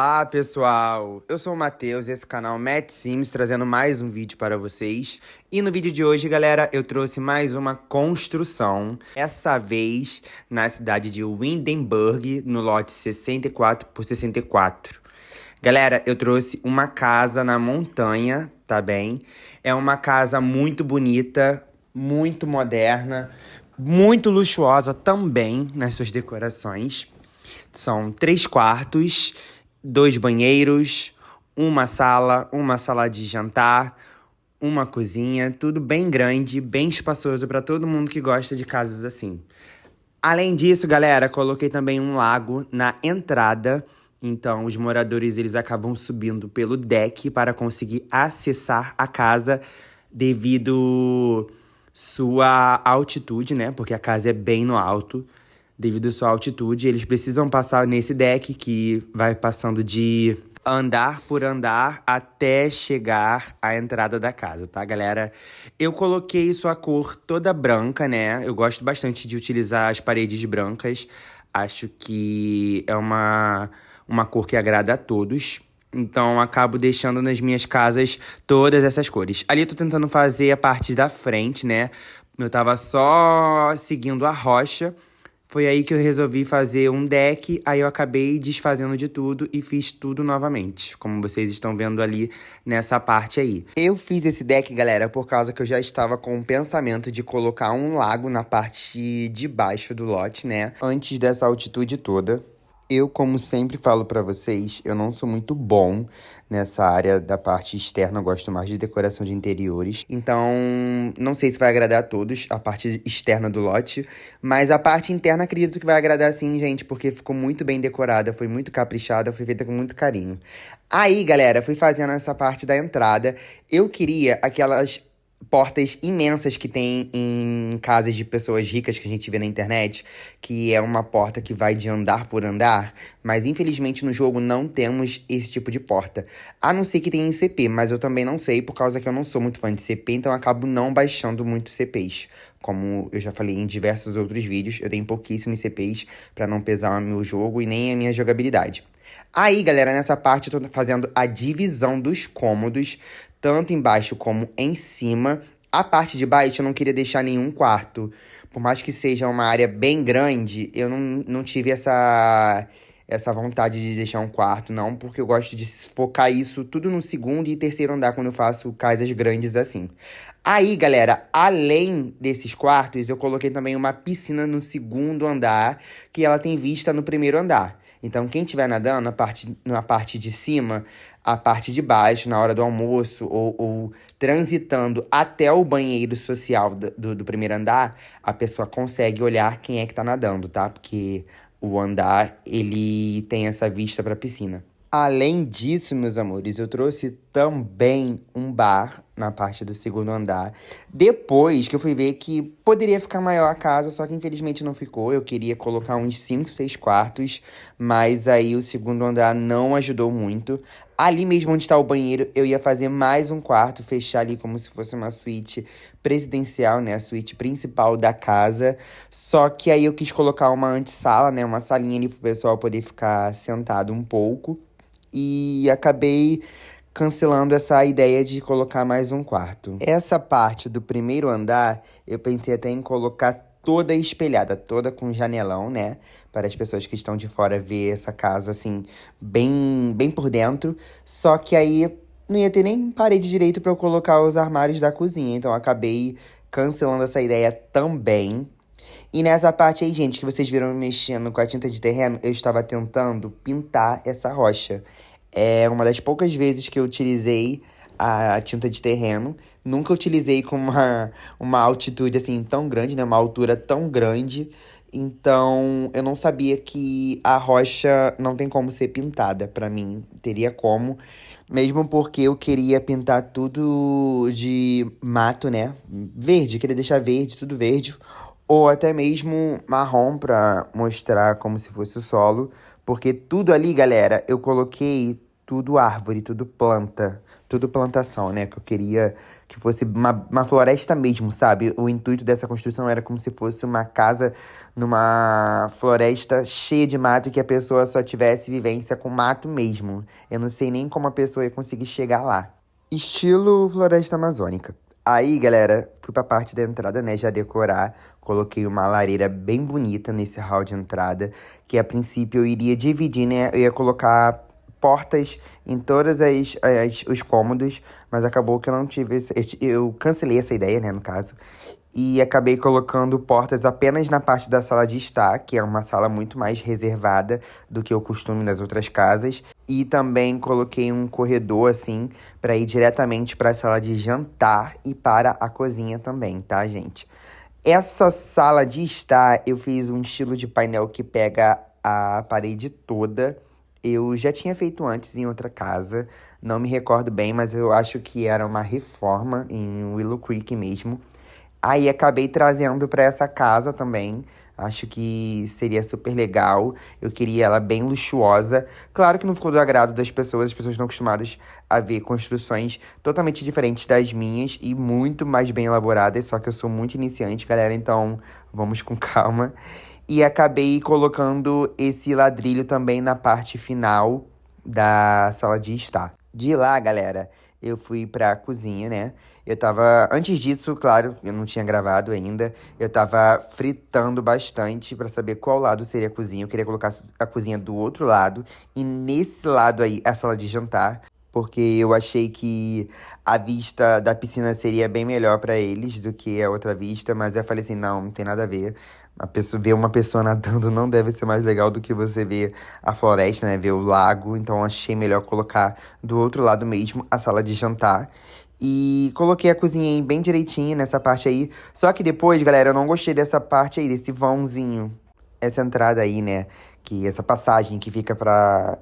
Olá, pessoal! Eu sou o Matheus e esse canal Matt Sims trazendo mais um vídeo para vocês. E no vídeo de hoje, galera, eu trouxe mais uma construção, essa vez na cidade de Windenburg, no lote 64 por 64. Galera, eu trouxe uma casa na montanha, tá bem? É uma casa muito bonita, muito moderna, muito luxuosa também nas suas decorações. São 3 quartos, 2 banheiros, uma sala de jantar, uma cozinha, tudo bem grande, bem espaçoso para todo mundo que gosta de casas assim. Além disso, galera, coloquei também um lago na entrada. Então, os moradores eles acabam subindo pelo deck para conseguir acessar a casa devido sua altitude, né? Porque a casa é bem no alto. Devido à sua altitude, eles precisam passar nesse deck que vai passando de andar por andar até chegar à entrada da casa, tá, galera? Eu coloquei sua cor toda branca, né? Eu gosto bastante de utilizar as paredes brancas. Acho que é uma cor que agrada a todos. Então, acabo deixando nas minhas casas todas essas cores. Ali eu tô tentando fazer a parte da frente, né? Eu tava só seguindo a rocha. Foi aí que eu resolvi fazer um deck, aí eu acabei desfazendo de tudo e fiz tudo novamente, como vocês estão vendo ali nessa parte aí. Eu fiz esse deck, galera, por causa que eu já estava com o pensamento de colocar um lago na parte de baixo do lote, né? Antes dessa altitude toda. Eu, como sempre falo pra vocês, eu não sou muito bom nessa área da parte externa, eu gosto mais de decoração de interiores. Então, não sei se vai agradar a todos, a parte externa do lote, mas a parte interna acredito que vai agradar sim, gente, porque ficou muito bem decorada, foi muito caprichada, foi feita com muito carinho. Aí, galera, fui fazendo essa parte da entrada, eu queria aquelas portas imensas que tem em casas de pessoas ricas que a gente vê na internet, que é uma porta que vai de andar por andar, mas infelizmente no jogo não temos esse tipo de porta. A não ser que tenha em CP, mas eu também não sei, por causa que eu não sou muito fã de CP, então eu acabo não baixando muito CPs. Como eu já falei em diversos outros vídeos, eu tenho pouquíssimos CPs para não pesar o meu jogo e nem a minha jogabilidade. Aí, galera, nessa parte eu tô fazendo a divisão dos cômodos, tanto embaixo como em cima. A parte de baixo eu não queria deixar nenhum quarto. Por mais que seja uma área bem grande, eu não tive essa vontade de deixar um quarto, não. Porque eu gosto de focar isso tudo no segundo e terceiro andar quando eu faço casas grandes assim. Aí, galera, além desses quartos, eu coloquei também uma piscina no segundo andar, que ela tem vista no primeiro andar. Então, quem estiver nadando na parte de cima, a parte de baixo, na hora do almoço, ou transitando até o banheiro social do primeiro andar, a pessoa consegue olhar quem é que tá nadando, tá? Porque o andar, ele tem essa vista pra piscina. Além disso, meus amores, eu trouxe também um bar na parte do segundo andar. Depois que eu fui ver que poderia ficar maior a casa, só que infelizmente não ficou. Eu queria colocar uns 5, 6 quartos, mas aí o segundo andar não ajudou muito. Ali mesmo onde está o banheiro, eu ia fazer mais um quarto, fechar ali como se fosse uma suíte presidencial, né? A suíte principal da casa. Só que aí eu quis colocar uma antessala, né? Uma salinha ali pro pessoal poder ficar sentado um pouco. E acabei cancelando essa ideia de colocar mais um quarto. Essa parte do primeiro andar, eu pensei até em colocar toda espelhada, toda com janelão, né? Para as pessoas que estão de fora ver essa casa, assim, bem por dentro. Só que aí não ia ter nem parede direito para eu colocar os armários da cozinha. Então, eu acabei cancelando essa ideia também. E nessa parte aí, gente, que vocês viram mexendo com a tinta de terreno, eu estava tentando pintar essa rocha. É uma das poucas vezes que eu utilizei a tinta de terreno. Nunca utilizei com uma altitude assim tão grande, né? Uma altura tão grande. Então, eu não sabia que a rocha não tem como ser pintada. Pra mim, teria como. Mesmo porque eu queria pintar tudo de mato, né? Verde, queria deixar verde, tudo verde. Ou até mesmo marrom pra mostrar como se fosse o solo. Porque tudo ali, galera, eu coloquei tudo árvore, tudo planta. tudo plantação, né? Que eu queria que fosse uma floresta mesmo, sabe? O intuito dessa construção era como se fosse uma casa numa floresta cheia de mato, que a pessoa só tivesse vivência com mato mesmo. Eu não sei nem como a pessoa ia conseguir chegar lá. Estilo floresta amazônica. Aí, galera, fui pra parte da entrada, né, já decorar. Coloquei uma lareira bem bonita nesse hall de entrada, que a princípio eu iria dividir, né? Eu ia colocar portas em todos os cômodos, mas acabou que eu não tive. Eu cancelei essa ideia, né, no caso. E acabei colocando portas apenas na parte da sala de estar, que é uma sala muito mais reservada do que o costume das outras casas. E também coloquei um corredor, assim, para ir diretamente para a sala de jantar e para a cozinha também, tá, gente? Essa sala de estar, eu fiz um estilo de painel que pega a parede toda. Eu já tinha feito antes em outra casa, não me recordo bem, mas eu acho que era uma reforma em Willow Creek mesmo. Aí acabei trazendo para essa casa também. Acho que seria super legal. Eu queria ela bem luxuosa. Claro que não ficou do agrado das pessoas. As pessoas estão acostumadas a ver construções totalmente diferentes das minhas e muito mais bem elaboradas. Só que eu sou muito iniciante, galera. Então vamos com calma. E acabei colocando esse ladrilho também na parte final da sala de estar. De lá, galera, eu fui pra cozinha, né? Eu tava. Antes disso, claro, eu não tinha gravado ainda. Eu tava fritando bastante pra saber qual lado seria a cozinha. Eu queria colocar a cozinha do outro lado. E nesse lado aí, a sala de jantar. Porque eu achei que a vista da piscina seria bem melhor pra eles do que a outra vista. Mas eu falei assim: não tem nada a ver. Ver uma pessoa nadando não deve ser mais legal do que você ver a floresta, né? Ver o lago. Então achei melhor colocar do outro lado mesmo a sala de jantar. E coloquei a cozinha aí bem direitinho nessa parte aí. Só que depois, galera, eu não gostei dessa parte aí, desse vãozinho. Essa entrada aí, né? Que essa passagem que fica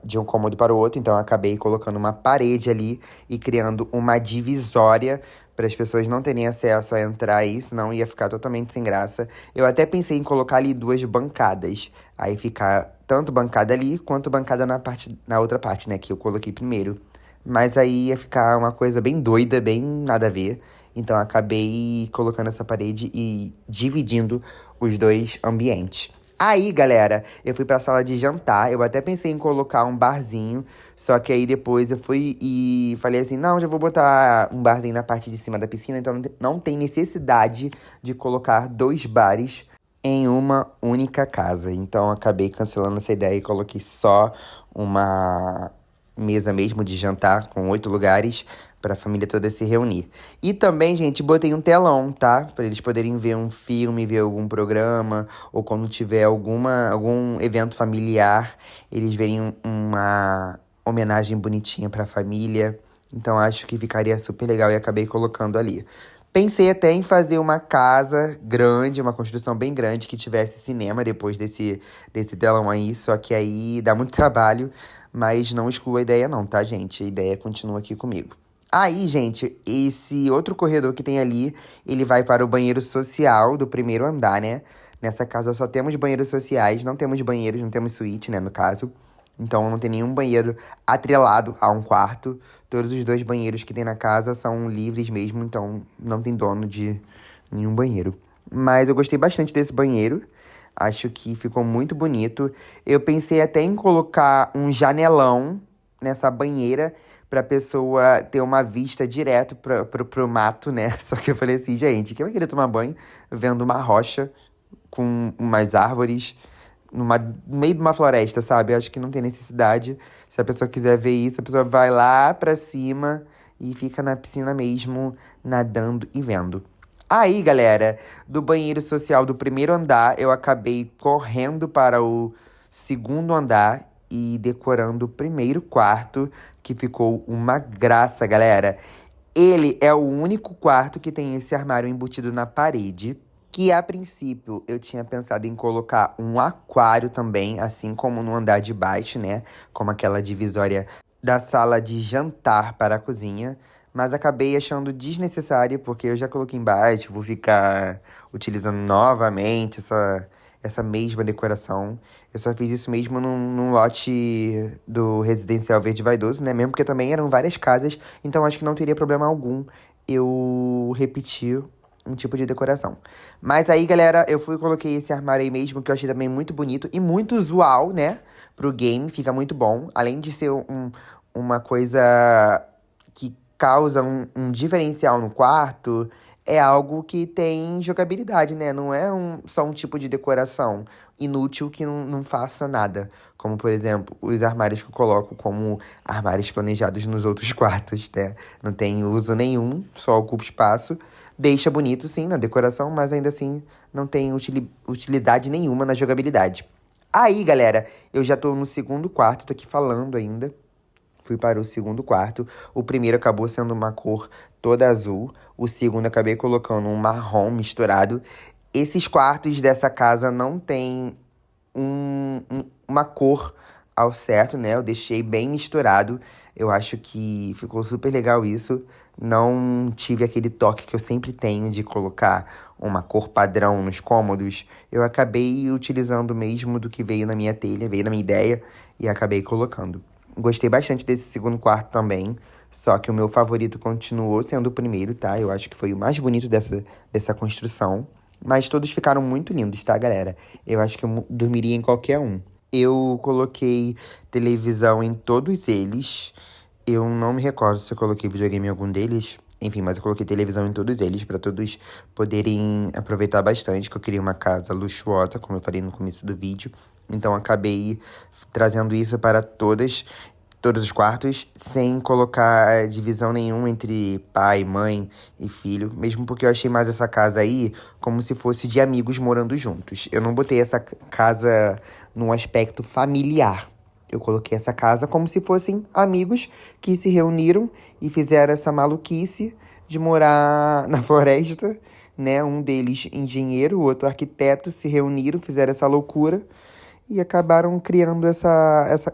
de um cômodo para o outro. Então eu acabei colocando uma parede ali e criando uma divisória para as pessoas não terem acesso a entrar aí, senão ia ficar totalmente sem graça. Eu até pensei em colocar ali duas bancadas. Aí ficar tanto bancada ali quanto bancada na outra parte, né? Que eu coloquei primeiro. Mas aí ia ficar uma coisa bem doida, bem nada a ver. Então eu acabei colocando essa parede e dividindo os dois ambientes. Aí, galera, eu fui pra sala de jantar. Eu até pensei em colocar um barzinho. Só que aí depois eu fui e falei assim: não, já vou botar um barzinho na parte de cima da piscina. Então não tem necessidade de colocar dois bares em uma única casa. Então eu acabei cancelando essa ideia e coloquei só uma mesa mesmo de jantar com 8 lugares para a família toda se reunir. E também, gente, botei um telão, tá? Para eles poderem ver um filme, ver algum programa, ou quando tiver algum evento familiar, eles verem uma homenagem bonitinha para a família. Então acho que ficaria super legal e acabei colocando ali. Pensei até em fazer uma casa grande, uma construção bem grande, que tivesse cinema depois desse telão aí, só que aí dá muito trabalho, mas não excluo a ideia não, tá, gente? A ideia continua aqui comigo. Aí, gente, esse outro corredor que tem ali, ele vai para o banheiro social do primeiro andar, né? Nessa casa só temos banheiros sociais, não temos banheiros, não temos suíte, né, no caso. Então não tem nenhum banheiro atrelado a um quarto. Todos os dois banheiros que tem na casa são livres mesmo, então não tem dono de nenhum banheiro. Mas eu gostei bastante desse banheiro. Acho que ficou muito bonito. Eu pensei até em colocar um janelão nessa banheira pra pessoa ter uma vista direto pro mato, né? Só que eu falei assim, gente, quem vai querer tomar banho vendo uma rocha com umas árvores no meio de uma floresta, sabe? Eu acho que não tem necessidade. Se a pessoa quiser ver isso, a pessoa vai lá pra cima e fica na piscina mesmo, nadando e vendo. Aí, galera, do banheiro social do primeiro andar, eu acabei correndo para o segundo andar e decorando o primeiro quarto, que ficou uma graça, galera. Ele é o único quarto que tem esse armário embutido na parede, que a princípio eu tinha pensado em colocar um aquário também, assim como no andar de baixo, né? Como aquela divisória da sala de jantar para a cozinha. Mas acabei achando desnecessário, porque eu já coloquei embaixo, vou ficar utilizando novamente essa mesma decoração. Eu só fiz isso mesmo num lote do Residencial Verde Vaidoso, né? Mesmo porque também eram várias casas, então acho que não teria problema algum eu repetir um tipo de decoração. Mas aí, galera, eu fui e coloquei esse armário aí mesmo, que eu achei também muito bonito e muito usual, né? Pro game, fica muito bom. Além de ser uma coisa que causa um diferencial no quarto, é algo que tem jogabilidade, né? Não é só um tipo de decoração inútil que não faça nada. Como, por exemplo, os armários que eu coloco como armários planejados nos outros quartos, né? Não tem uso nenhum, só ocupa espaço. Deixa bonito, sim, na decoração, mas ainda assim não tem utilidade nenhuma na jogabilidade. Aí, galera, eu já tô no segundo quarto, tô aqui falando ainda. Fui para o segundo quarto. O primeiro acabou sendo uma cor toda azul. O segundo acabei colocando um marrom misturado. Esses quartos dessa casa não tem uma cor ao certo, né? Eu deixei bem misturado. Eu acho que ficou super legal isso. Não tive aquele toque que eu sempre tenho de colocar uma cor padrão nos cômodos. Eu acabei utilizando mesmo do que veio na minha telha, veio na minha ideia e acabei colocando. Gostei bastante desse segundo quarto também. Só que o meu favorito continuou sendo o primeiro, tá? Eu acho que foi o mais bonito dessa construção. Mas todos ficaram muito lindos, tá, galera? Eu acho que eu dormiria em qualquer um. Eu coloquei televisão em todos eles. Eu não me recordo se eu coloquei videogame em algum deles. Enfim, mas eu coloquei televisão em todos eles para todos poderem aproveitar bastante, que eu queria uma casa luxuosa, como eu falei no começo do vídeo. Então acabei trazendo isso para todos os quartos, sem colocar divisão nenhuma entre pai, mãe e filho. Mesmo porque eu achei mais essa casa aí como se fosse de amigos morando juntos. Eu não botei essa casa num aspecto familiar. Eu coloquei essa casa como se fossem amigos que se reuniram e fizeram essa maluquice de morar na floresta, né? Um deles engenheiro, o outro arquiteto, se reuniram, fizeram essa loucura e acabaram criando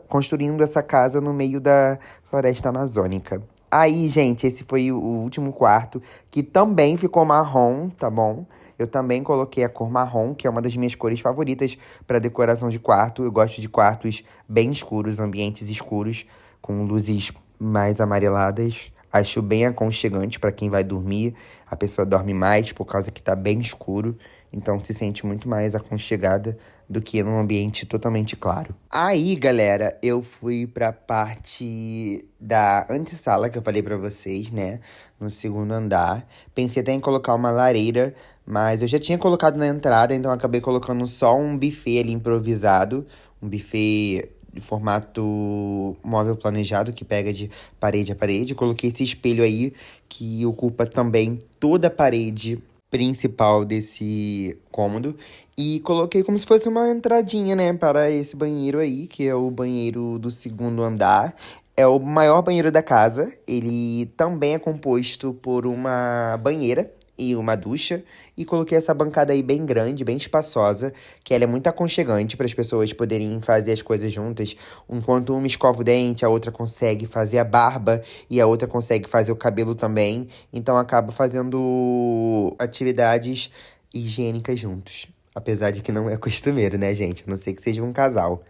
construindo essa casa no meio da floresta amazônica. Aí, gente, esse foi o último quarto, que também ficou marrom, tá bom? Eu também coloquei a cor marrom, que é uma das minhas cores favoritas para decoração de quarto. Eu gosto de quartos bem escuros, ambientes escuros, com luzes mais amareladas. Acho bem aconchegante para quem vai dormir. A pessoa dorme mais por causa que tá bem escuro. Então se sente muito mais aconchegada do que num ambiente totalmente claro. Aí, galera, eu fui pra parte da antessala que eu falei pra vocês, né? No segundo andar. Pensei até em colocar uma lareira, mas eu já tinha colocado na entrada, então acabei colocando só um buffet ali improvisado. Um buffet de formato móvel planejado, que pega de parede a parede. Coloquei esse espelho aí, que ocupa também toda a parede principal desse cômodo. E coloquei como se fosse uma entradinha, né, para esse banheiro aí, que é o banheiro do segundo andar. É o maior banheiro da casa. Ele também é composto por uma banheira e uma ducha. E coloquei essa bancada aí bem grande, bem espaçosa, que ela é muito aconchegante para as pessoas poderem fazer as coisas juntas. Enquanto uma escova o dente, a outra consegue fazer a barba e a outra consegue fazer o cabelo também. Então acaba fazendo atividades higiênicas juntos. Apesar de que não é costumeiro, né, gente? A não ser que seja um casal.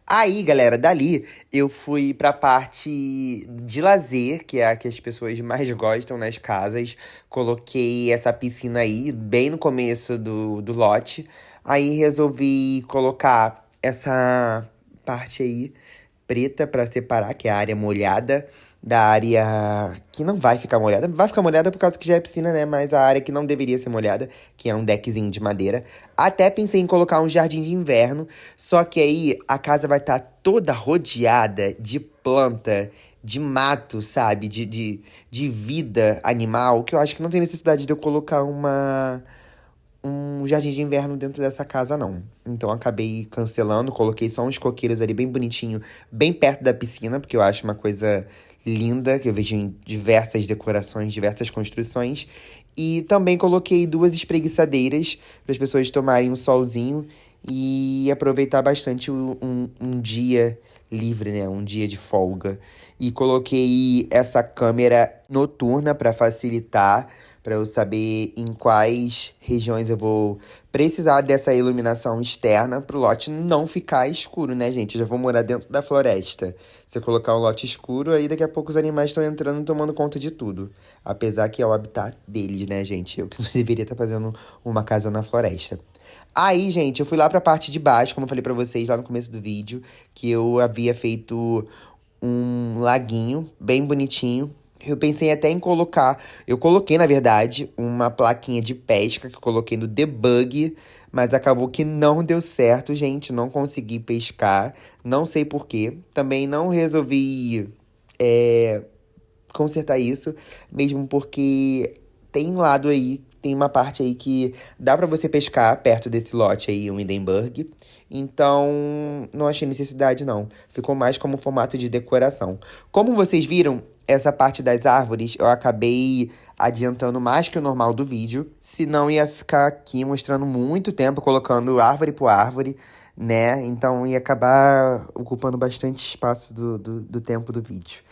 Aí, galera, dali eu fui pra parte de lazer, que é a que as pessoas mais gostam nas casas. Coloquei essa piscina aí, bem no começo do lote. Aí resolvi colocar essa parte aí preta pra separar, que é a área molhada, da área que não vai ficar molhada. Vai ficar molhada por causa que já é piscina, né? Mas a área que não deveria ser molhada, que é um deckzinho de madeira. Até pensei em colocar um jardim de inverno, só que aí a casa vai estar toda rodeada de planta, de mato, sabe? De vida animal, que eu acho que não tem necessidade de eu colocar um jardim de inverno dentro dessa casa, não. Então acabei cancelando, coloquei só uns coqueiros ali bem bonitinho, bem perto da piscina, porque eu acho uma coisa linda, que eu vejo em diversas decorações, diversas construções. E também coloquei 2 espreguiçadeiras para as pessoas tomarem um solzinho e aproveitar bastante um dia livre, né? Um dia de folga. E coloquei essa câmera noturna para facilitar, para eu saber em quais regiões eu vou precisar dessa iluminação externa pro lote não ficar escuro, né, gente? Eu já vou morar dentro da floresta. Se eu colocar um lote escuro, aí daqui a pouco os animais estão entrando e tomando conta de tudo. Apesar que é o habitat deles, né, gente? Eu que não deveria estar fazendo uma casa na floresta. Aí, gente, eu fui lá pra parte de baixo, como eu falei pra vocês lá no começo do vídeo, que eu havia feito um laguinho bem bonitinho. Eu pensei até em colocar, eu coloquei, na verdade, uma plaquinha de pesca que eu coloquei no debug, mas acabou que não deu certo, gente, não consegui pescar, não sei por quê. Também não resolvi consertar isso, mesmo porque tem um lado aí, tem uma parte aí que dá pra você pescar perto desse lote aí, um Hindenburg. Então, não achei necessidade, não. Ficou mais como formato de decoração. Como vocês viram, essa parte das árvores eu acabei adiantando mais que o normal do vídeo. Senão ia ficar aqui mostrando muito tempo, colocando árvore por árvore, né? Então ia acabar ocupando bastante espaço do tempo do vídeo.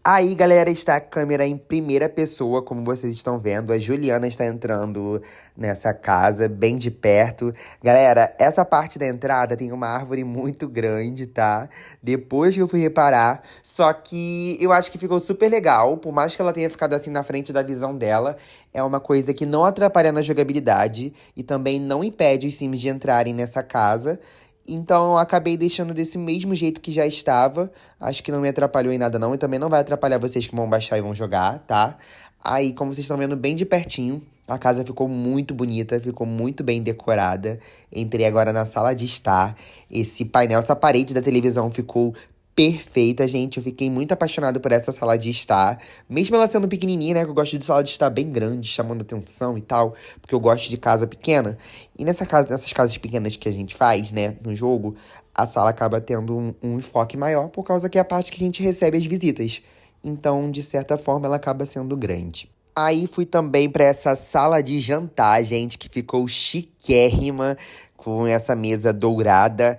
Aí, galera, está a câmera em primeira pessoa, como vocês estão vendo. A Juliana está entrando nessa casa, bem de perto. Galera, essa parte da entrada tem uma árvore muito grande, tá? Depois que eu fui reparar. Só que eu acho que ficou super legal. Por mais que ela tenha ficado assim na frente da visão dela, é uma coisa que não atrapalha na jogabilidade. E também não impede os Sims de entrarem nessa casa. Então eu acabei deixando desse mesmo jeito que já estava. Acho que não me atrapalhou em nada não. E também não vai atrapalhar vocês que vão baixar e vão jogar, tá? Aí, como vocês estão vendo bem de pertinho, a casa ficou muito bonita, ficou muito bem decorada. Entrei agora na sala de estar. Esse painel, essa parede da televisão ficou perfeita, gente. Eu fiquei muito apaixonado por essa sala de estar. Mesmo ela sendo pequenininha, né? Que eu gosto de sala de estar bem grande, chamando atenção e tal. Porque eu gosto de casa pequena. E nessas casas pequenas que a gente faz, né? No jogo, a sala acaba tendo um enfoque maior. Por causa que é a parte que a gente recebe as visitas. Então, de certa forma, ela acaba sendo grande. Aí fui também pra essa sala de jantar, gente, que ficou chiquérrima, com essa mesa dourada,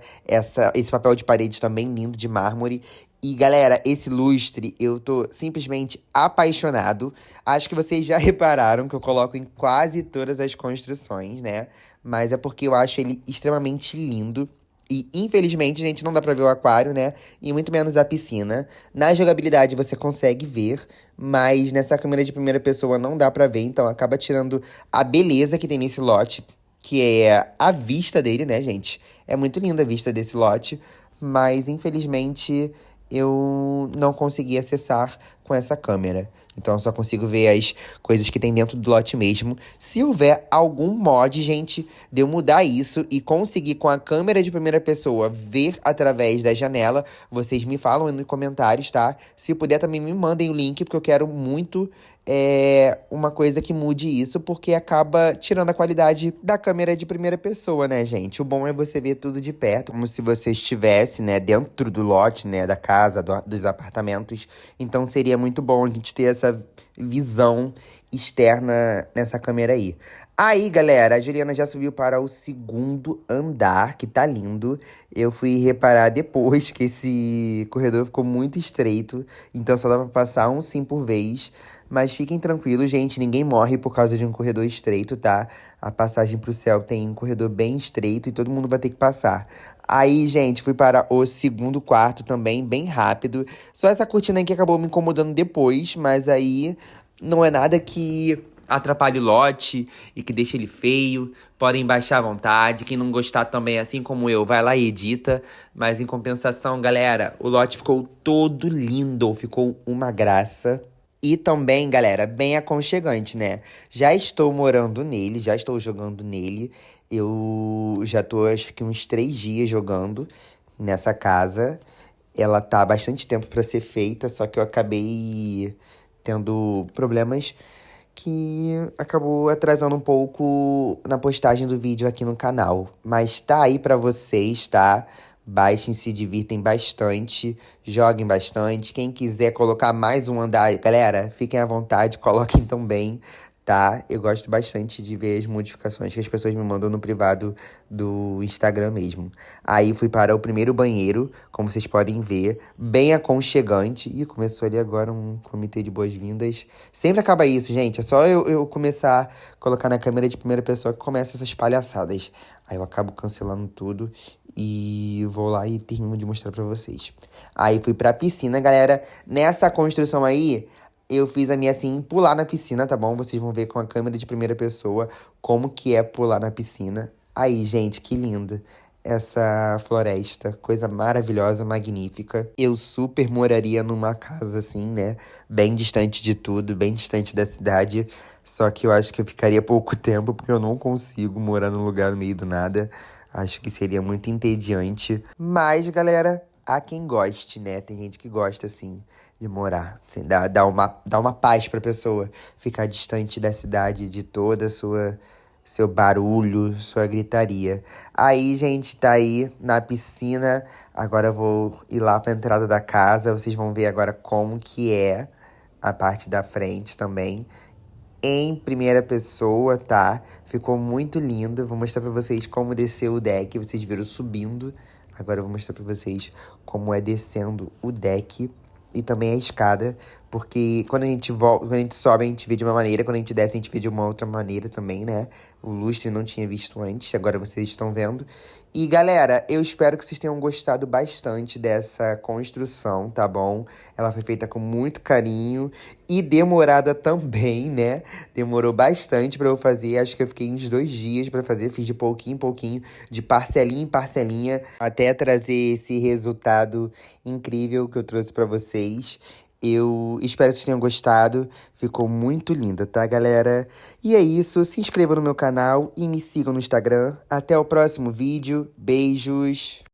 esse papel de parede também lindo de mármore. E, galera, esse lustre, eu tô simplesmente apaixonado. Acho que vocês já repararam que eu coloco em quase todas as construções, né? Mas é porque eu acho ele extremamente lindo. E, infelizmente, gente, não dá pra ver o aquário, né? E muito menos a piscina. Na jogabilidade você consegue ver, mas nessa câmera de primeira pessoa não dá pra ver. Então acaba tirando a beleza que tem nesse lote, que é a vista dele, né, gente? É muito linda a vista desse lote, mas infelizmente eu não consegui acessar com essa câmera. Então eu só consigo ver as coisas que tem dentro do lote mesmo. Se houver algum mod, gente, de eu mudar isso e conseguir com a câmera de primeira pessoa ver através da janela, vocês me falam aí nos comentários, tá? Se puder também me mandem o link, porque eu quero muito uma coisa que mude isso, porque acaba tirando a qualidade da câmera de primeira pessoa, né, gente? O bom é você ver tudo de perto, como se você estivesse, né, dentro do lote, né, da casa, dos apartamentos. Então seria muito bom a gente ter essa visão externa nessa câmera aí. Aí, galera, a Juliana já subiu para o segundo andar, que tá lindo. Eu fui reparar depois que esse corredor ficou muito estreito, então só dá pra passar um sim por vez. Mas fiquem tranquilos, gente, ninguém morre por causa de um corredor estreito, tá? A passagem pro céu tem um corredor bem estreito e todo mundo vai ter que passar. Aí, gente, fui para o segundo quarto também, bem rápido. Só essa cortina aqui acabou me incomodando depois, mas aí não é nada que atrapalhe o lote e que deixe ele feio. Podem baixar à vontade. Quem não gostar também, assim como eu, vai lá e edita. Mas em compensação, galera, o lote ficou todo lindo, ficou uma graça. E também, galera, bem aconchegante, né? Já estou morando nele, já estou jogando nele. Eu já tô, acho que uns 3 dias jogando nessa casa. Ela tá há bastante tempo pra ser feita, só que eu acabei tendo problemas que acabou atrasando um pouco na postagem do vídeo aqui no canal. Mas tá aí pra vocês, tá? Baixem, se divirtem bastante, joguem bastante. Quem quiser colocar mais um andar, galera, fiquem à vontade, coloquem também, tá? Eu gosto bastante de ver as modificações que as pessoas me mandam no privado do Instagram mesmo. Aí fui para o primeiro banheiro, como vocês podem ver, bem aconchegante. Ih, começou ali agora um comitê de boas-vindas. Sempre acaba isso, gente. É só eu começar a colocar na câmera de primeira pessoa que começa essas palhaçadas. Aí eu acabo cancelando tudo e vou lá e termino de mostrar pra vocês. Aí fui pra piscina, galera. Nessa construção aí, eu fiz a minha assim, pular na piscina, tá bom? Vocês vão ver com a câmera de primeira pessoa como que é pular na piscina. Aí, gente, que linda essa floresta, coisa maravilhosa, magnífica. Eu super moraria numa casa assim, né? Bem distante de tudo, bem distante da cidade. Só que eu acho que eu ficaria pouco tempo, porque eu não consigo morar num lugar no meio do nada. Acho que seria muito entediante. Mas, galera, há quem goste, né? Tem gente que gosta, assim, de morar. Assim, dá uma paz pra pessoa ficar distante da cidade, de toda a sua seu barulho, sua gritaria. Aí, gente, tá aí na piscina. Agora eu vou ir lá pra entrada da casa. Vocês vão ver agora como que é a parte da frente também. Em primeira pessoa, tá? Ficou muito lindo. Vou mostrar pra vocês como desceu o deck. Vocês viram subindo. Agora eu vou mostrar pra vocês como é descendo o deck. E também a escada, porque quando a gente volta, quando a gente sobe, a gente vê de uma maneira, quando a gente desce, a gente vê de uma outra maneira também, né? O lustre não tinha visto antes, agora vocês estão vendo. E galera, eu espero que vocês tenham gostado bastante dessa construção, tá bom? Ela foi feita com muito carinho e demorada também, né? Demorou bastante pra eu fazer, acho que eu fiquei uns 2 dias pra fazer, fiz de pouquinho em pouquinho, de parcelinha em parcelinha, até trazer esse resultado incrível que eu trouxe pra vocês. Eu espero que vocês tenham gostado. Ficou muito linda, tá, galera? E é isso. Se inscrevam no meu canal e me sigam no Instagram. Até o próximo vídeo. Beijos!